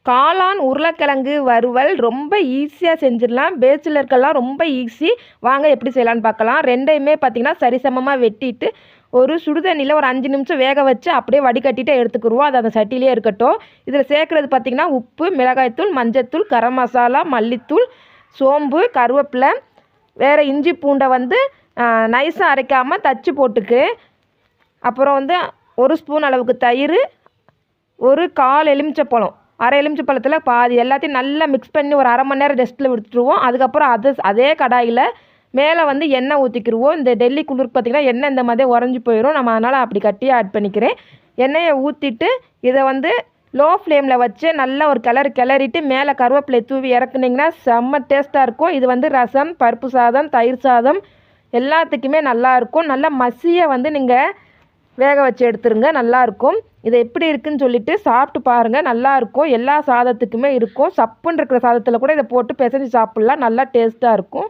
காளான் உருளைக்கிழங்கு வறுவல் ரொம்ப ஈஸியாக செஞ்சிடலாம். பேச்சுலருக்கெல்லாம் ரொம்ப ஈஸி. வாங்க எப்படி செய்யலான்னு பார்க்கலாம். ரெண்டையுமே பார்த்தீங்கன்னா சரிசமமாக வெட்டிட்டு ஒரு சுடுதண்ணியில் ஒரு 5 நிமிஷம் வேக வச்சு அப்படியே வடிகட்டிட்டு எடுத்துக்கிடுவோம். அது அந்த சட்டியிலே இருக்கட்டும். இதில் சேர்க்குறது பார்த்திங்கன்னா உப்பு, மிளகாய்த்தூள், மஞ்சத்தூள், கரம் மசாலா, மல்லித்தூள், சோம்பு, கருவேப்பிலை, வேறு இஞ்சி பூண்டை வந்து நைஸாக அரைக்காமல் தச்சு போட்டுக்கு. அப்புறம் வந்து 1 ஸ்பூன் அளவுக்கு தயிர், ஒரு 1/4 எலுமிச்சப்பழம், அரை எலுமிச்சப்பழத்தில் பாதி எல்லாத்தையும் நல்லா மிக்ஸ் பண்ணி ஒரு 1/2 மணி நேரம் ரெஸ்ட்டில் விட்டுருவோம். அதுக்கப்புறம் அதே கடாயில் மேலே வந்து எண்ணெய் ஊற்றிக்கிடுவோம். இந்த டெல்லி குளிருக்கு பார்த்திங்கன்னா எண்ணெய் இந்த மாதிரி உறைஞ்சி போயிடும். நம்ம அதனால் அப்படி கட்டியே ஆட் பண்ணிக்கிறேன். எண்ணெயை ஊற்றிட்டு இதை வந்து லோ ஃப்ளேமில் வச்சு நல்லா ஒரு கிளறிட்டு மேலே கருவேப்பிலை தூவி இறக்குனிங்கன்னா செம்ம டேஸ்ட்டாக இருக்கும். இது வந்து ரசம், பருப்பு சாதம், தயிர் சாதம் எல்லாத்துக்குமே நல்லாயிருக்கும். நல்லா மசியை வந்து நீங்கள் வேக வச்சு எடுத்துருங்க, நல்லாயிருக்கும். இதை எப்படி இருக்குன்னு சொல்லிவிட்டு சாப்பிட்டு பாருங்கள், நல்லாயிருக்கும். எல்லா சாதத்துக்குமே இருக்கும். சப்புன்னு இருக்கிற சாதத்தில் கூட இதை போட்டு பிசைஞ்சு சாப்பிட்லாம், நல்லா டேஸ்ட்டாக இருக்கும்.